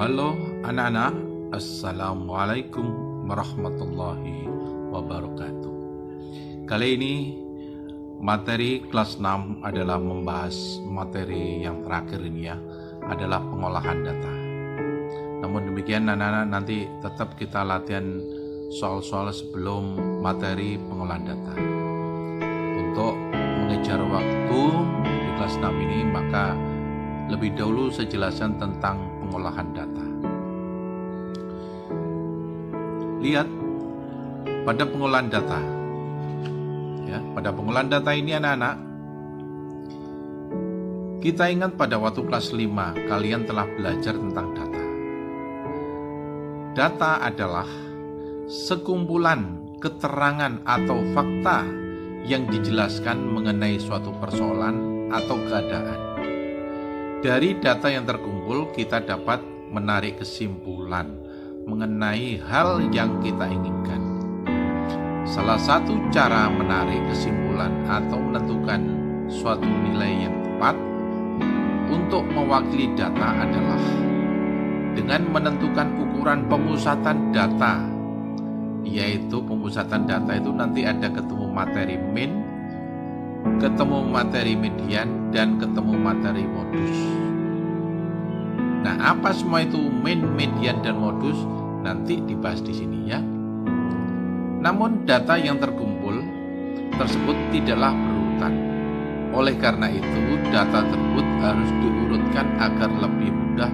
Halo anak-anak, Assalamualaikum warahmatullahi wabarakatuh. Kali ini materi kelas 6 adalah membahas materi yang terakhir ini ya, adalah pengolahan data. Namun demikian anak-anak, nanti tetap kita latihan soal-soal sebelum materi pengolahan data. Untuk mengejar waktu di kelas 6 ini, maka lebih dahulu saya jelaskan tentang pengolahan data. Lihat pada pengolahan data. Ya, pada pengolahan data ini anak-anak, kita ingat pada waktu kelas 5 kalian telah belajar tentang data. Data adalah sekumpulan keterangan atau fakta yang dijelaskan mengenai suatu persoalan atau keadaan. Dari data yang terkumpul, kita dapat menarik kesimpulan mengenai hal yang kita inginkan. Salah satu cara menarik kesimpulan atau menentukan suatu nilai yang tepat untuk mewakili data adalah dengan menentukan ukuran pemusatan data, yaitu pemusatan data itu nanti ada ketemu materi min, ketemu materi median, dan ketemu materi modus. Nah, apa semua itu min, median, dan modus nanti dibahas di sini ya. Namun data yang terkumpul tersebut tidaklah berurutan. Oleh karena itu, data tersebut harus diurutkan agar lebih mudah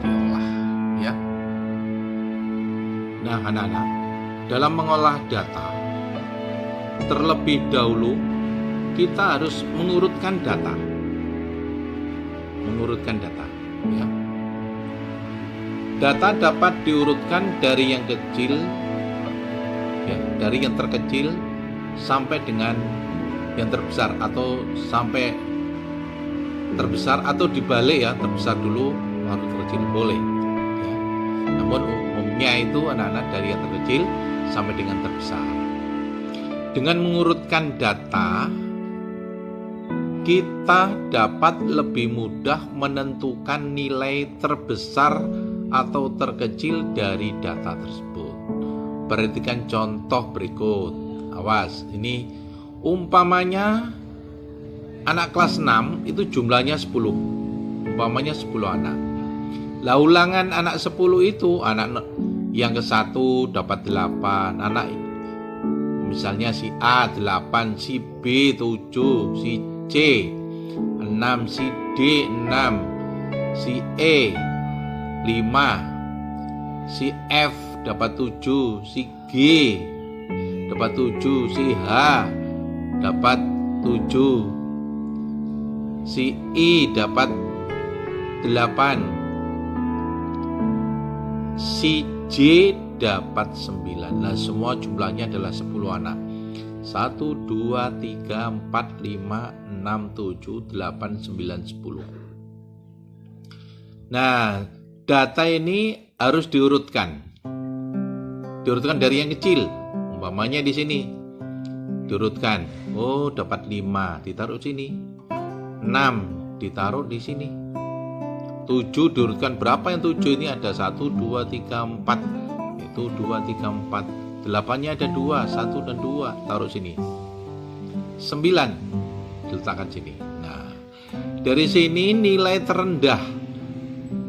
diolah ya. Nah, anak-anak, dalam mengolah data terlebih dahulu kita harus mengurutkan data. Ya. Data dapat diurutkan dari yang kecil, ya, dari yang terkecil sampai dengan yang terbesar, atau sampai terbesar, atau dibalik ya, terbesar dulu baru terkecil boleh. Ya. Namun umumnya itu anak-anak dari yang terkecil sampai dengan terbesar. Dengan mengurutkan data, kita dapat lebih mudah menentukan nilai terbesar atau terkecil dari data tersebut. Perhatikan contoh berikut. Awas, ini umpamanya anak kelas 6 itu jumlahnya 10. Umpamanya 10 anak. Lah ulangan anak 10 itu, anak yang ke 1 dapat 8. Anak misalnya si A 8, si B 7, si C 6, si D 6, si E 5, si F dapat 7, si G dapat 7, si H dapat 7, si I dapat 8, si J dapat 9. Nah, semua jumlahnya adalah 10 anak. 1, 2, 3, 4, 5, 6, 7, 8, 9, 10. Nah, data ini harus diurutkan. Diurutkan dari yang kecil. Umpamanya di sini. Diurutkan. Oh, dapat 5, ditaruh sini. 6, ditaruh di sini. 7 diurutkan. Berapa yang 7 ini? Ada 1, 2, 3, 4. Itu 2, 3, 4. 8-nya ada 2, 1 dan 2, taruh sini. 9 diletakkan sini. Nah, dari sini nilai terendah,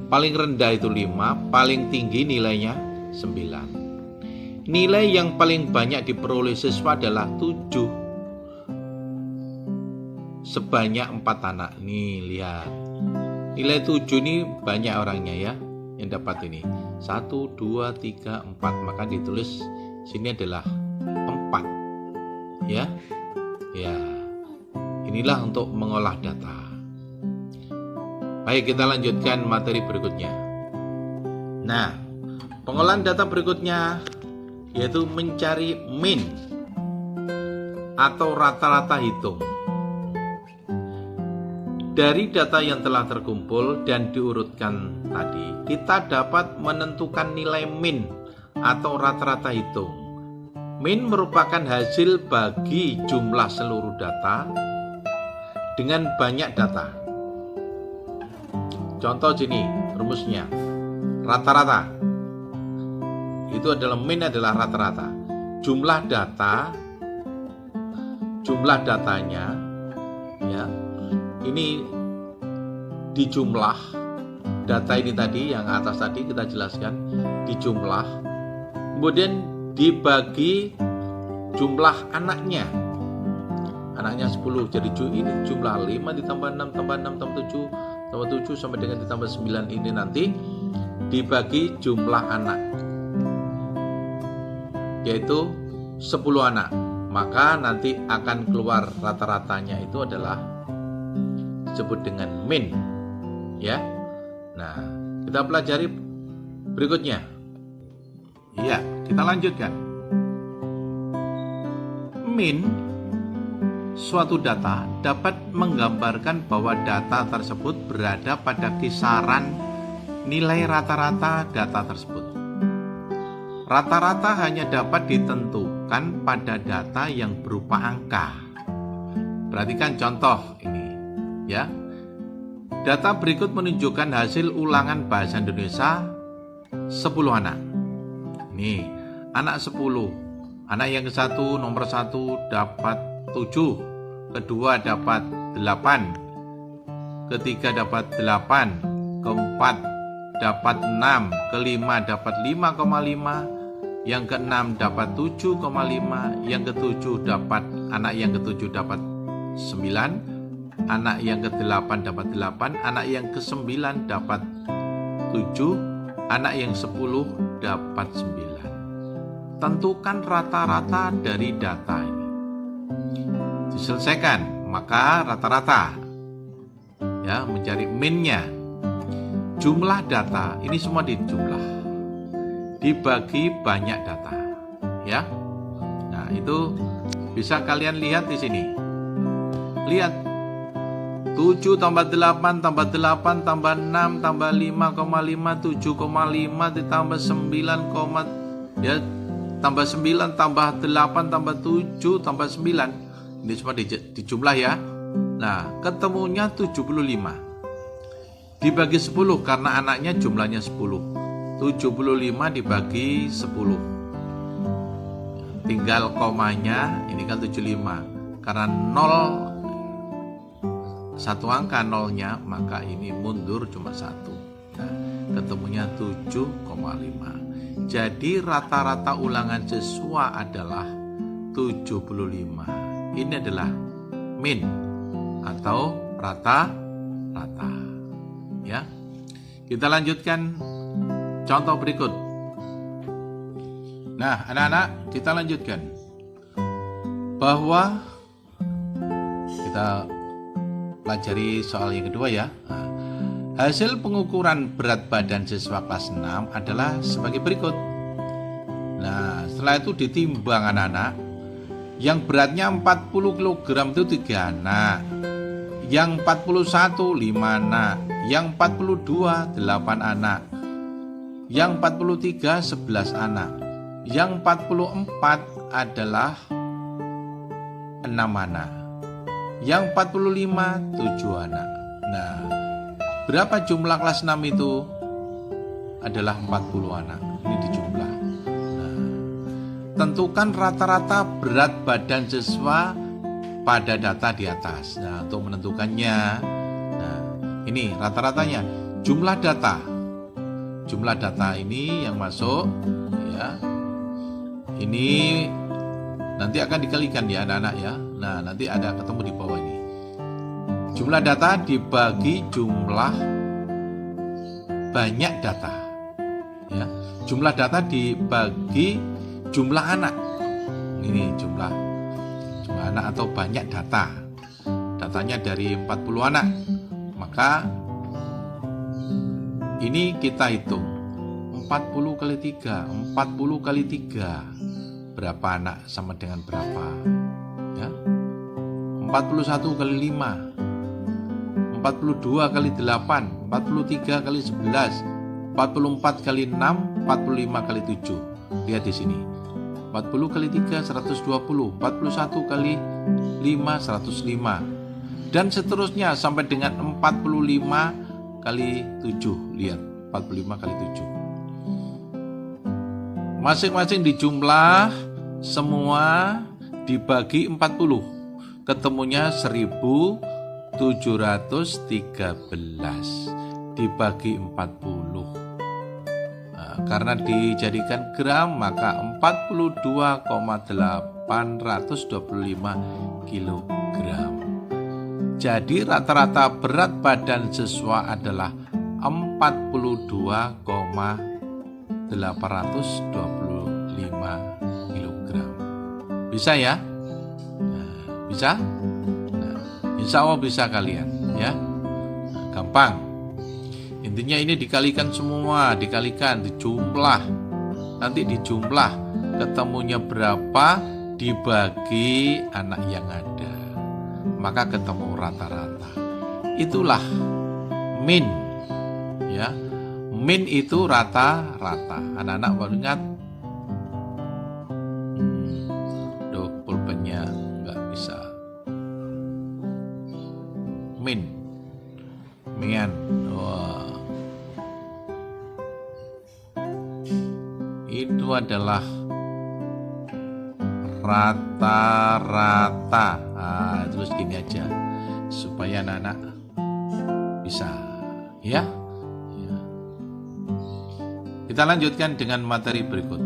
paling rendah itu 5, paling tinggi nilainya 9. Nilai yang paling banyak diperoleh siswa adalah 7, sebanyak 4 anak. Nih, lihat. Nilai 7 ini banyak orangnya ya yang dapat ini. 1, 2, 3, 4, maka ditulis sini adalah 4 ya. Ya, inilah untuk mengolah data. Baik, kita lanjutkan materi berikutnya. Nah, pengolahan data berikutnya yaitu mencari min atau rata-rata hitung. Dari data yang telah terkumpul dan diurutkan tadi, kita dapat menentukan nilai min atau rata-rata hitung. Min merupakan hasil bagi jumlah seluruh data dengan banyak data. Contoh sini rumusnya. rata-rata. Itu adalah min adalah rata-rata. Jumlah datanya ya. Ini dijumlah data ini tadi yang atas tadi kita jelaskan dijumlah. Kemudian dibagi jumlah anaknya 10, jadi ini jumlah 5 ditambah 6 tambah 6 tambah 7 tambah 7 sampai dengan ditambah 9 ini nanti dibagi jumlah anak, yaitu 10 anak, maka nanti akan keluar rata-ratanya itu adalah disebut dengan min ya. Nah, kita pelajari berikutnya. Iya, kita lanjutkan. Min suatu data dapat menggambarkan bahwa data tersebut berada pada kisaran nilai rata-rata data tersebut. Rata-rata hanya dapat ditentukan pada data yang berupa angka. Perhatikan contoh ini ya. Data berikut menunjukkan hasil ulangan bahasa Indonesia 10 anak. Nih, anak 10. Anak yang ke-1 nomor 1 dapat 7. Kedua dapat 8, ketiga dapat 8, keempat dapat 6, kelima dapat 5,5, yang keenam dapat 7,5, yang ketujuh dapat anak yang ketujuh dapat 9, anak yang ke-8 dapat 8, anak yang ke-9 dapat 7, anak yang 10 dapat 9. Tentukan rata-rata dari data ini. Diselesaikan, maka rata-rata ya, mencari minnya. Jumlah data ini semua dijumlah, dibagi banyak data ya. Nah, itu bisa kalian lihat di sini. Lihat 7 tambah 8 tambah 8 tambah 6 tambah 5,5 7,5 ditambah 9, ya tambah 9 tambah 8 tambah 7 tambah 9. Ini semua dijumlah ya. Nah, ketemunya 75. Dibagi 10 karena anaknya jumlahnya 10. 75 dibagi 10. Tinggal komanya, ini kan 75. Karena 0 satu angka nolnya, maka ini mundur cuma 1. Nah, ketemunya 7,5. Jadi rata-rata ulangan siswa adalah 75. Ini adalah min atau rata-rata ya. Kita lanjutkan contoh berikut. Nah, anak-anak, kita lanjutkan bahwa kita pelajari soal yang kedua ya. Nah, hasil pengukuran berat badan siswa kelas 6 adalah sebagai berikut. Nah, setelah itu ditimbang anak-anak. Yang beratnya 40 kg itu 3 anak, yang 41 5 anak, yang 42 8 anak, yang 43 11 anak, yang 44 adalah 6 anak, yang 45 7 anak. Nah, berapa jumlah kelas 6 itu? Adalah 40 anak. Ini dijumlah. Tentukan rata-rata berat badan siswa pada data di atas. Nah, untuk menentukannya, nah ini rata-ratanya. Jumlah data ini yang masuk, ya. Ini nanti akan dikalikan ya anak-anak ya. Nah, nanti ada ketemu di bawah ini. Jumlah data dibagi jumlah banyak data. Ya, jumlah data dibagi jumlah anak. Ini jumlah anak atau banyak data. Datanya dari 40 anak. Maka ini kita hitung 40 kali 3, 40 kali 3. Berapa anak sama dengan berapa? Ya. 41 kali 5, 42 kali 8, 43 kali 11, 44 kali 6, 45 kali 7. Lihat di sini. 40 kali 3 120, 41 kali 5 105. Dan seterusnya sampai dengan 45 kali 7. Lihat, 45 kali 7. masing-masing dijumlah semua dibagi 40. Ketemunya 1713 dibagi 40. Karena dijadikan gram maka 42,825 kilogram. Jadi rata-rata berat badan siswa adalah 42,825 kilogram. Bisa ya? Bisa? Insya Allah bisa kalian ya. Gampang. Intinya ini dikalikan semua, dijumlah. Nanti dijumlah ketemunya berapa dibagi anak yang ada. Maka ketemu rata-rata. Itulah min. Ya. Min itu rata-rata. Anak-anak baru ingat. Pulpennya nggak bisa. Min. Mian. Wah. Itu adalah rata-rata. Terus gini aja supaya anak-anak bisa ya. Kita lanjutkan dengan materi berikut.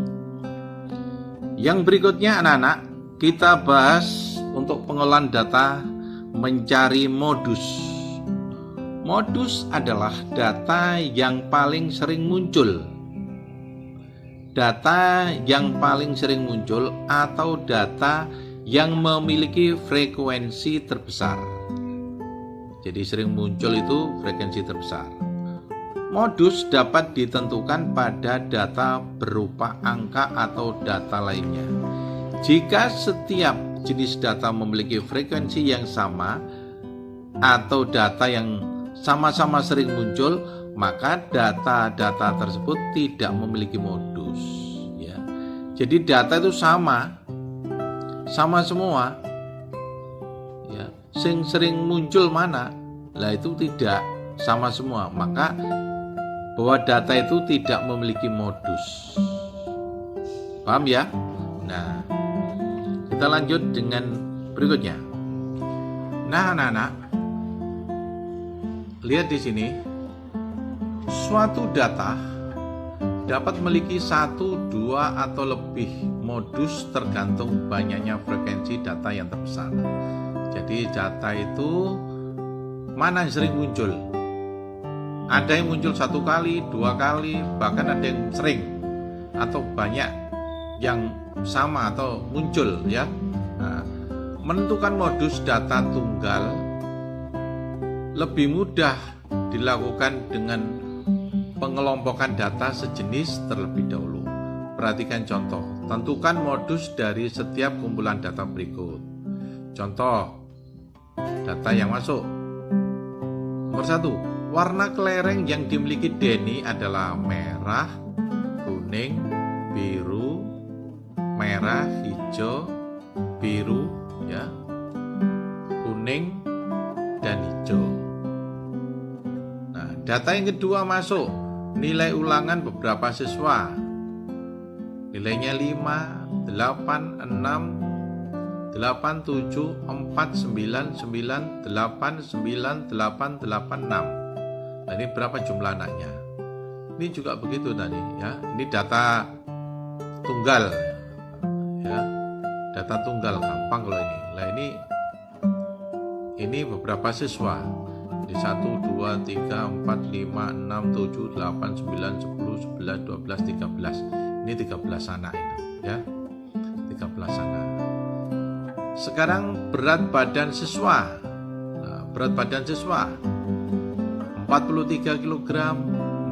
Yang berikutnya anak-anak, kita bahas untuk pengolahan data mencari modus. Modus adalah data yang paling sering muncul. Data yang paling sering muncul atau data yang memiliki frekuensi terbesar. Jadi sering muncul itu frekuensi terbesar. Modus dapat ditentukan pada data berupa angka atau data lainnya. Jika setiap jenis data memiliki frekuensi yang sama atau data yang sama-sama sering muncul, maka data-data tersebut tidak memiliki modus. Ya. Jadi data itu sama semua. Ya. Sering muncul mana? Lah itu tidak sama semua. Maka bahwa data itu tidak memiliki modus. Paham ya? Nah, kita lanjut dengan berikutnya. Nah, anak-anak, lihat di sini. Suatu data dapat memiliki 1, 2, atau lebih modus tergantung banyaknya frekuensi data yang terbesar. Jadi data itu mana yang sering muncul? Ada yang muncul 1 kali, 2 kali, bahkan ada yang sering atau banyak yang sama atau muncul ya. Nah, menentukan modus data tunggal lebih mudah dilakukan dengan pengelompokan data sejenis terlebih dahulu. Perhatikan contoh. Tentukan modus dari setiap kumpulan data berikut. Contoh, data yang masuk. Nomor 1. Warna kelereng yang dimiliki Denny adalah merah, kuning, biru, merah, hijau, biru, ya, kuning, dan hijau. Nah, data yang kedua masuk. Nilai ulangan beberapa siswa. Nilainya 5, 8, 6, 8, 7, 4, 9, 9, 8, 9, 8, 8, 6. Nah, ini berapa jumlah anaknya? Ini juga begitu tadi ya. Ini data tunggal ya. Data tunggal gampang kalau ini. Nah, ini beberapa siswa. Jadi 1 2 3 4 5 6 7 8 9 10 11 12 13. Ini 13 anak itu ya. 13 anak. Sekarang berat badan siswa. Nah, berat badan siswa 43 kg,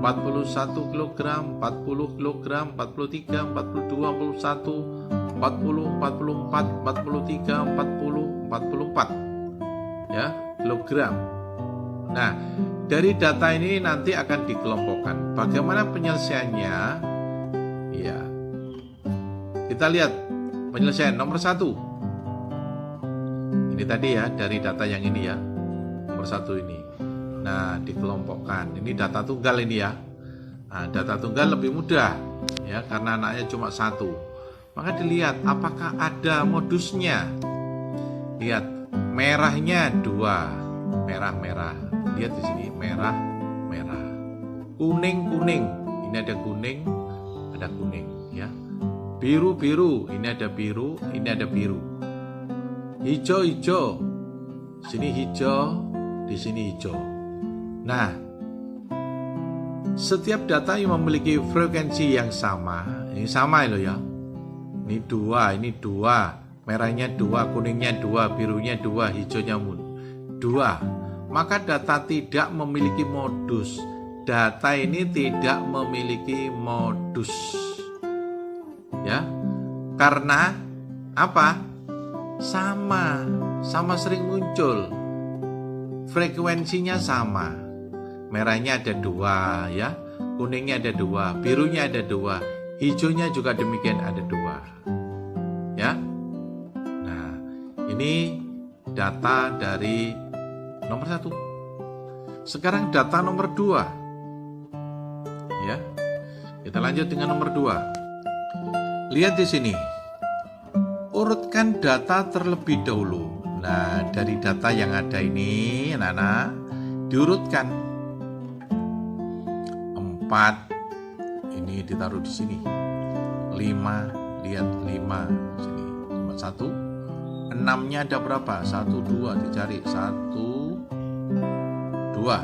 41 kg, 40 kg, 43, 42, 41, 40, 44, 43, 40, 44 ya, kilogram. Nah, dari data ini nanti akan dikelompokkan. Bagaimana penyelesaiannya? Ya. Kita lihat penyelesaian nomor 1. Ini tadi ya, dari data yang ini ya. Nomor 1 ini. Nah, dikelompokkan. Ini data tunggal ini ya. Nah, data tunggal lebih mudah ya, karena anaknya cuma satu. Maka dilihat apakah ada modusnya. Lihat, merahnya 2, merah-merah. Lihat di sini, merah-merah. Kuning-kuning, ini ada kuning, ya. Biru-biru, ini ada biru, ini ada biru. Hijau-hijau, sini hijau, di sini hijau. Nah, setiap data yang memiliki frekuensi yang sama, ini sama loh ya. Ini 2, merahnya 2, kuningnya 2, birunya 2, hijaunya 2. Maka data tidak memiliki modus. Data ini tidak memiliki modus. Ya. Karena apa? Sama sering muncul. Frekuensinya sama. Merahnya ada 2 ya, kuningnya ada 2, birunya ada 2, hijaunya juga demikian ada 2. Ya. Nah, ini data dari nomor 1. Sekarang data nomor 2. Ya. Kita lanjut dengan nomor 2. Lihat di sini. Urutkan data terlebih dahulu. Nah, dari data yang ada ini, anak-anak, diurutkan. 4 ini ditaruh di sini. 5, lihat 5 sini. Cuma 1. 6-nya ada berapa? 1, 2 dicari. 1, 2.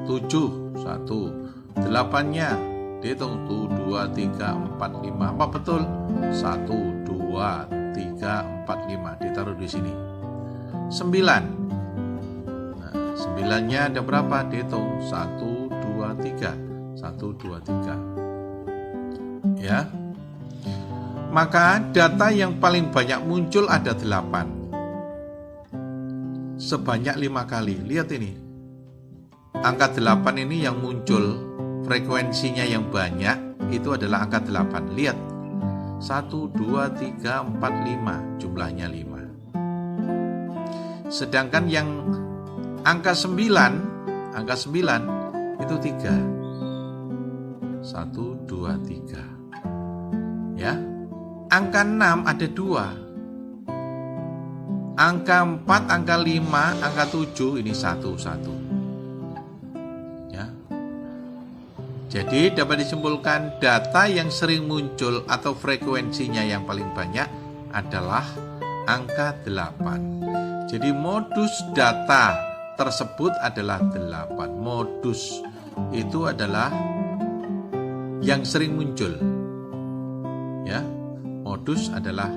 7, 1. 8-nya dihitung. 1, 2, 3, 4, 5. Apa betul? 1, 2, 3, 4, 5 ditaruh di sini. 9. Nah, 9-nya ada berapa? Dihitung. 1, 2, 3. 1, 2, 3. Ya. Maka data yang paling banyak muncul ada 8. Sebanyak 5 kali. Lihat ini. Angka 8 ini yang muncul, frekuensinya yang banyak itu adalah angka 8. Lihat. 1, 2, 3, 4, 5. Jumlahnya 5. Sedangkan yang angka 9 itu 3. 1, 2, 3. Ya. Angka 6 ada 2. Angka 4, angka 5, angka 7 ini 1. Ya. Jadi dapat disimpulkan data yang sering muncul atau frekuensinya yang paling banyak adalah angka 8. Jadi modus data tersebut adalah 8. Modus itu adalah yang sering muncul. Ya. Modus adalah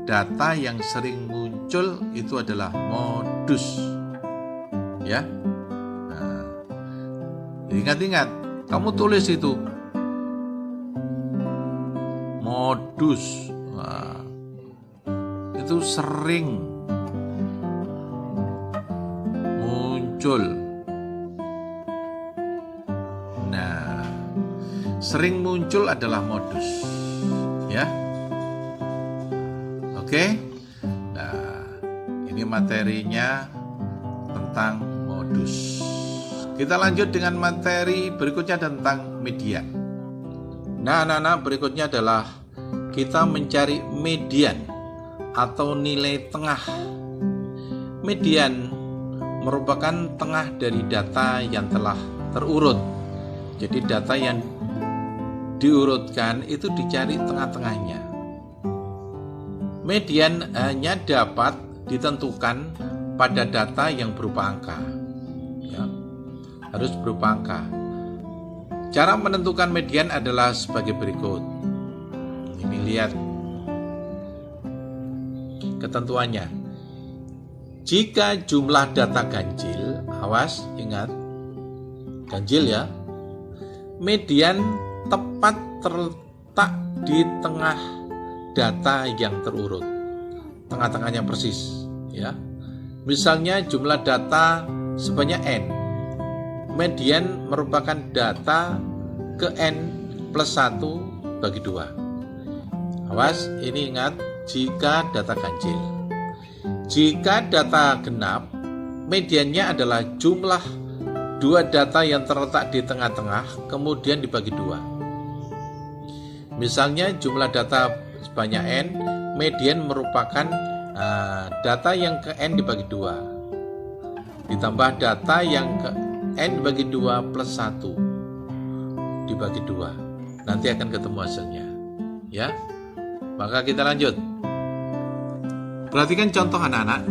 data yang sering muncul, itu adalah modus. Ya. Nah, ingat-ingat, kamu tulis itu. Modus. Nah, itu sering muncul. Nah, sering muncul adalah modus. Ya. Oke. Nah, ini materinya tentang modus. Kita lanjut dengan materi berikutnya tentang median. Nah, anak-anak, berikutnya adalah kita mencari median atau nilai tengah. Median merupakan tengah dari data yang telah terurut. Jadi data yang diurutkan itu dicari tengah-tengahnya. Median hanya dapat ditentukan pada data yang berupa angka. Ya, harus berupa angka. Cara menentukan median adalah sebagai berikut. Ini lihat ketentuannya. Jika jumlah data ganjil, awas, ingat, ganjil ya, median tepat terletak di tengah data yang terurut, tengah-tengahnya persis, ya. Misalnya jumlah data sebanyak n, median merupakan data ke n plus 1 bagi 2. Awas, ini ingat, jika data ganjil. Jika data genap, mediannya adalah jumlah dua data yang terletak di tengah-tengah kemudian dibagi 2. Misalnya jumlah data sebanyak n, median merupakan data yang ke n dibagi 2 ditambah data yang ke n dibagi 2 plus 1 dibagi 2. Nanti akan ketemu hasilnya. Ya. Maka kita lanjut. Perhatikan contoh anak-anak.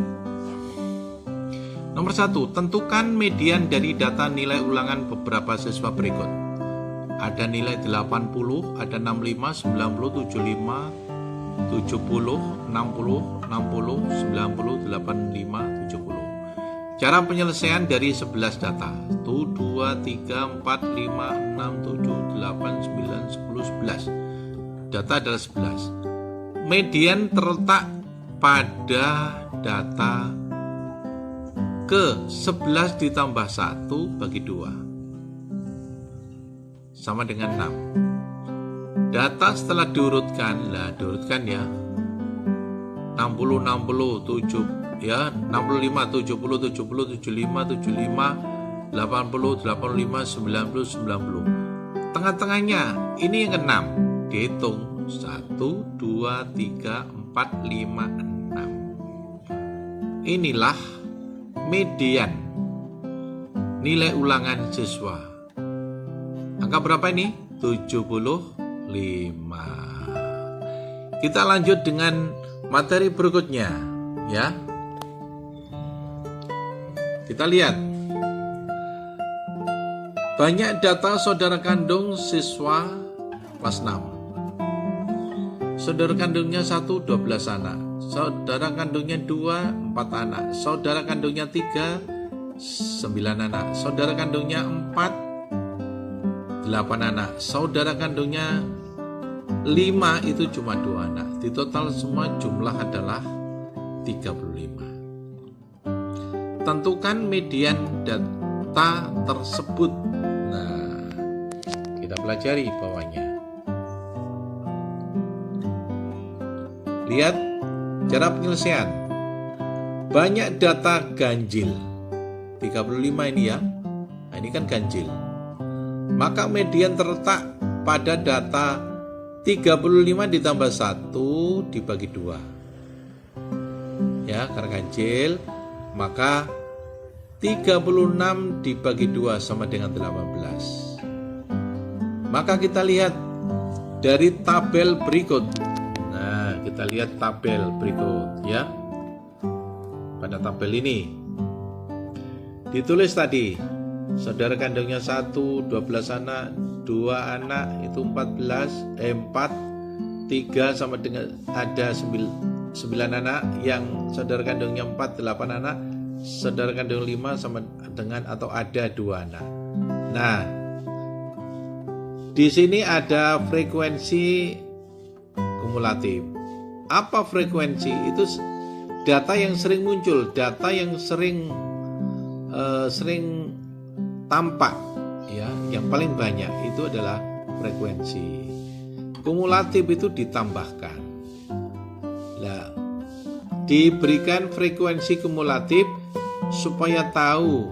Nomor 1, tentukan median dari data nilai ulangan beberapa siswa berikut. Ada nilai 80, ada 65, 90, 75, 70, 60, 60, 90, 85, 70. Cara penyelesaian dari 11 data. 1, 2, 3, 4, 5, 6, 7, 8, 9, 10, 11. Data adalah 11. Median terletak pada data ke 11 ditambah 1 bagi 2 sama dengan 6. Data setelah diurutkan, diurutkan ya. 60, 60, 7 ya, 65, 70, 70, 75, 75, 80, 85, 90, 90. Tengah-tengahnya ini yang ke-6. Dihitung 1, 2, 3, 4, 5, 6. Inilah median nilai ulangan siswa. Angka berapa ini? 75. Kita lanjut dengan materi berikutnya, ya. Kita lihat. Banyak data saudara kandung siswa kelas 6. Saudara kandungnya 1, 12 anak. Saudara kandungnya 2, 4 anak. Saudara kandungnya 3, 9 anak. Saudara kandungnya 4, 8 anak. Saudara kandungnya 5, itu cuma 2 anak. Di total semua jumlah adalah 35. Tentukan median data tersebut. Nah, kita pelajari bawahnya. Lihat cara penyelesaian. Banyak data ganjil. 35 ini ya. Nah, ini kan ganjil. Maka median terletak pada data 35 ditambah 1 dibagi 2. Ya, karena ganjil, maka 36 dibagi 2 sama dengan 18. Maka kita lihat dari tabel berikut. Nah, kita lihat tabel berikut ya. Pada tabel ini ditulis tadi saudara kandungnya 1, 12 anak, 2 anak itu 4, 3 sama dengan ada 9 anak, yang saudara kandungnya 4, 8 anak, saudara kandung 5 sama dengan atau ada 2 anak. Nah, di sini ada frekuensi kumulatif. Apa frekuensi? Itu data yang sering muncul, data yang sering tampak ya, yang paling banyak itu adalah frekuensi. Kumulatif itu ditambahkan. Nah, diberikan frekuensi kumulatif supaya tahu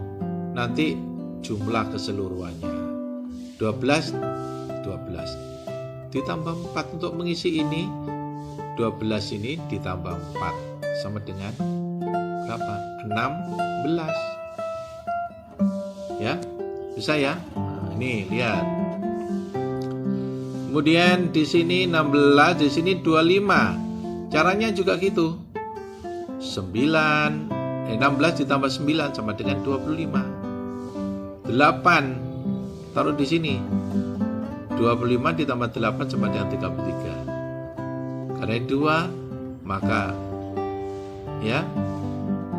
nanti jumlah keseluruhannya. 12 ditambah 4 untuk mengisi ini. 12 ini ditambah 4 sama dengan berapa? 16. Ya, bisa ya. Nah, ini lihat. Kemudian di sini 16, di sini 25. Caranya juga gitu. 16 ditambah 9 sama dengan 25. 8 taruh di sini. 25 ditambah 8 sama dengan 33. Karena 2, maka ya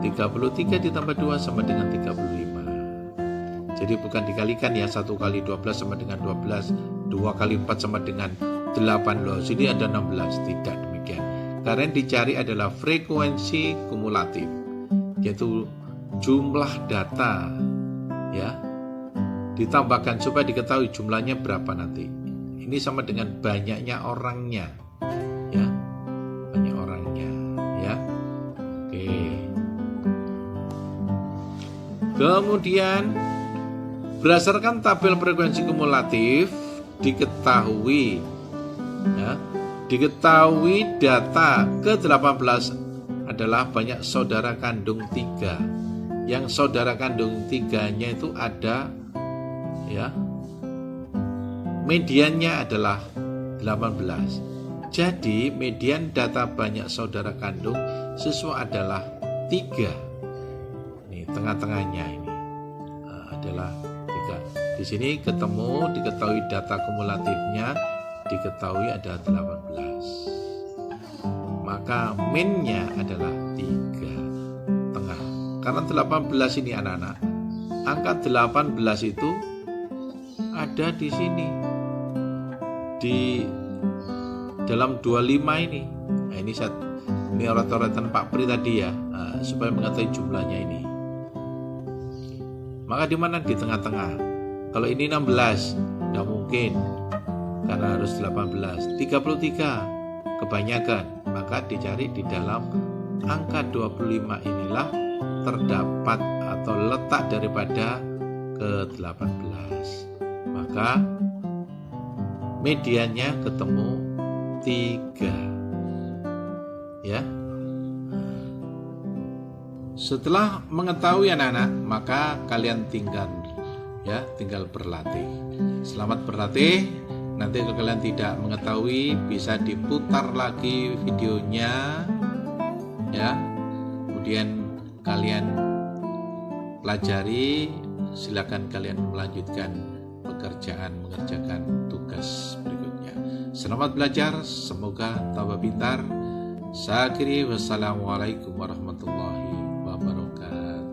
33 ditambah 2 sama dengan 35. Jadi bukan dikalikan ya, 1 kali 12 sama dengan 12, 2 kali 4 sama dengan 8 loh. Sini ada 16, tidak demikian. Karena yang dicari adalah frekuensi kumulatif, yaitu jumlah data ya ditambahkan supaya diketahui jumlahnya berapa nanti. Ini sama dengan banyaknya orangnya ya, banyak orangnya ya. Oke. Kemudian berdasarkan tabel frekuensi kumulatif diketahui Ya, diketahui data ke-18 adalah banyak saudara kandung 3. Yang saudara kandung 3-nya itu ada, ya, mediannya adalah 18. Jadi median data banyak saudara kandung siswa adalah 3. Ini tengah-tengahnya ini adalah 3. Di sini diketahui data kumulatifnya, diketahui ada 18. Maka minnya adalah 3 tengah. Karena 18 ini anak-anak, angka 18 itu ada di sini, di dalam 25 ini. Nah, ini oret-oretan Pak Pri tadi ya, supaya mengetahui jumlahnya ini. Maka di mana? Di tengah-tengah. Kalau ini 16, tidak mungkin, karena harus 18. 33 kebanyakan, maka dicari di dalam angka 25 inilah terdapat atau letak daripada ke-18. Maka mediannya ketemu 3. Ya. Setelah mengetahui anak-anak, maka kalian tinggal berlatih. Selamat berlatih. Nanti kalau kalian tidak mengetahui, bisa diputar lagi videonya, ya. Kemudian kalian pelajari, silakan kalian melanjutkan mengerjakan tugas berikutnya. Selamat belajar, semoga tambah pintar. Saya akhiri, wassalamualaikum warahmatullahi wabarakatuh.